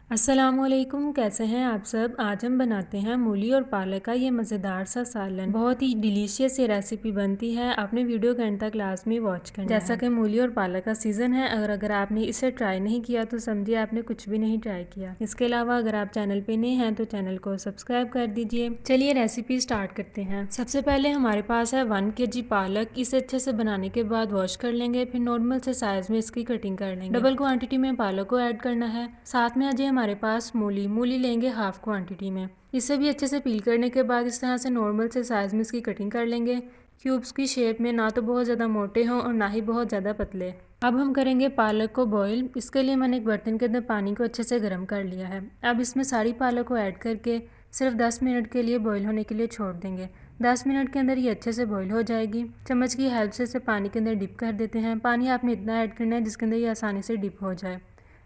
अस्सलामुअलैकुम, कैसे हैं आप सब। आज हम बनाते हैं मूली और पालक का ये मज़ेदार सा सालन। बहुत ही डिलीशियस ये रेसिपी बनती है। आपने वीडियो को एंड तक क्लास में वॉच करना है। जैसा कि मूली और पालक का सीज़न है, अगर आपने इसे ट्राई नहीं किया तो समझिए आपने कुछ भी नहीं ट्राई किया। इसके अलावा अगर आप चैनल पे नए हैं तो चैनल को सब्सक्राइब कर दीजिए। चलिए रेसिपी स्टार्ट करते हैं। सबसे पहले हमारे पास है 1 kg पालक। इसे अच्छे से बनाने के बाद वॉश कर लेंगे, फिर नॉर्मल से साइज में इसकी कटिंग कर लेंगे। डबल क्वांटिटी में पालक को ऐड करना है। साथ में आज हमारे पास मूली लेंगे हाफ क्वांटिटी में। इसे भी अच्छे से पील करने के बाद इस तरह से नॉर्मल से साइज में इसकी कटिंग कर लेंगे, क्यूब्स की शेप में, ना तो बहुत ज़्यादा मोटे हों और ना ही बहुत ज़्यादा पतले। अब हम करेंगे पालक को बॉईल। इसके लिए मैंने एक बर्तन के अंदर पानी को अच्छे से गर्म कर लिया है। अब इसमें सारी पालक को ऐड करके सिर्फ 10 मिनट के लिए बॉईल होने के लिए छोड़ देंगे। 10 मिनट के अंदर ये अच्छे से बॉईल हो जाएगी। चम्मच की हेल्प से इसे पानी के अंदर डिप कर देते हैं। पानी आपने इतना ऐड करना है जिसके अंदर ये आसानी से डिप हो जाए।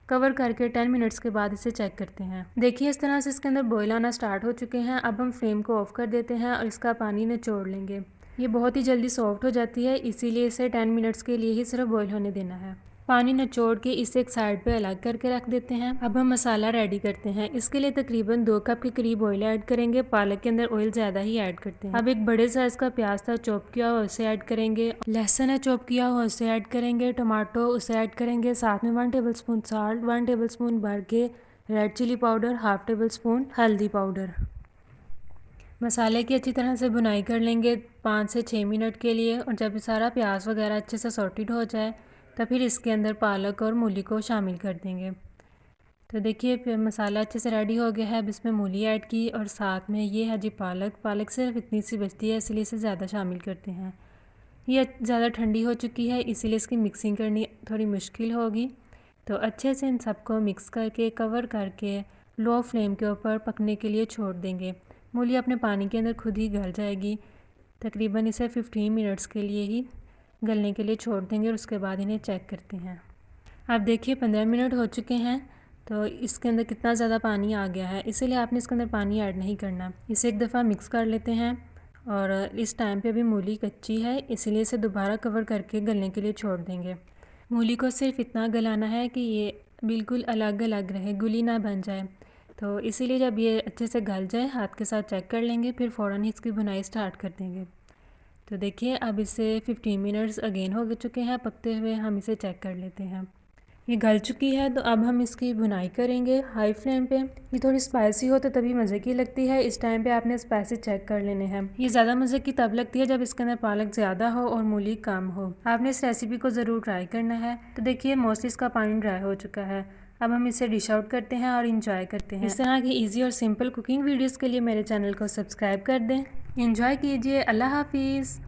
कवर करके 10 मिनट्स के बाद इसे चेक करते हैं। देखिए इस तरह से इसके अंदर बॉईल आना स्टार्ट हो चुके हैं। अब हम फ्लेम को ऑफ कर देते हैं और इसका पानी निचोड़ लेंगे। ये बहुत ही जल्दी सॉफ्ट हो जाती है, इसीलिए इसे 10 मिनट्स के लिए ही सिर्फ बॉईल होने देना है। पानी निचोड़ के इसे एक साइड पे अलग करके रख देते हैं। अब हम मसाला रेडी करते हैं। इसके लिए तकरीबन 2 कप के करीब ऑयल ऐड करेंगे। पालक के अंदर ऑयल ज़्यादा ही ऐड करते हैं। अब एक बड़े साइज़ का प्याज था चॉप किया हुआ, उसे ऐड करेंगे। लहसुन है चॉप किया हुआ, उसे ऐड करेंगे। टमाटो उसे ऐड करेंगे। साथ में 1 टेबल स्पून साल्ट, 1 टेबल स्पून भर के red chilli powder, half tablespoon हल्दी पाउडर। मसाले की अच्छी तरह से भुनाई कर लेंगे 5 से 6 मिनट के लिए। और जब सारा प्याज वगैरह अच्छे से सॉटेड हो जाए तो फिर इसके अंदर पालक और मूली को शामिल कर देंगे। तो देखिए फिर मसाला अच्छे से रेडी हो गया है। अब इसमें मूली ऐड की और साथ में ये है जी पालक सिर्फ इतनी सी बचती है, इसलिए इसे ज़्यादा शामिल करते हैं। ये ज़्यादा ठंडी हो चुकी है, इसीलिए इसकी मिक्सिंग करनी थोड़ी मुश्किल होगी। तो अच्छे से इन सबको मिक्स करके कवर करके लो फ्लेम के ऊपर पकने के लिए छोड़ देंगे। मूली अपने पानी के अंदर खुद ही गल जाएगी। तकरीबन इसे 15 मिनट्स के लिए ही गलने के लिए छोड़ देंगे और उसके बाद इन्हें चेक करते हैं। आप देखिए 15 मिनट हो चुके हैं, तो इसके अंदर कितना ज़्यादा पानी आ गया है, इसीलिए आपने इसके अंदर पानी ऐड नहीं करना। इसे एक दफ़ा मिक्स कर लेते हैं। और इस टाइम पे अभी मूली कच्ची है, इसीलिए इसे दोबारा कवर करके गलने के लिए छोड़ देंगे। मूली को सिर्फ इतना गलाना है कि ये बिल्कुल अलग अलग रहे, गुली ना बन जाए। तो इसीलिए जब ये अच्छे से गल जाए हाथ के साथ चेक कर लेंगे, फिर फ़ौरन ही इसकी बुनाई स्टार्ट कर देंगे। तो देखिए अब इसे 15 मिनट्स अगेन हो चुके हैं पकते हुए। हम इसे चेक कर लेते हैं। ये गल चुकी है, तो अब हम इसकी भुनाई करेंगे हाई फ्लेम पे। ये थोड़ी स्पाइसी हो तो तभी मज़े की लगती है। इस टाइम पे आपने स्पाइसी चेक कर लेने हैं। ये ज़्यादा मज़े की तब लगती है जब इसके अंदर पालक ज़्यादा हो और मूली कम हो। आपने इस रेसिपी को ज़रूर ट्राई करना है। तो देखिए मोस्टली इसका पानी ड्राई हो चुका है। अब हम इसे डिश आउट करते हैं और इंजॉय करते हैं। इस तरह की ईजी और सिंपल कुकिंग वीडियोज़ के लिए मेरे चैनल को सब्सक्राइब कर दें। इंजॉय कीजिए। अल्लाह हाफिज़।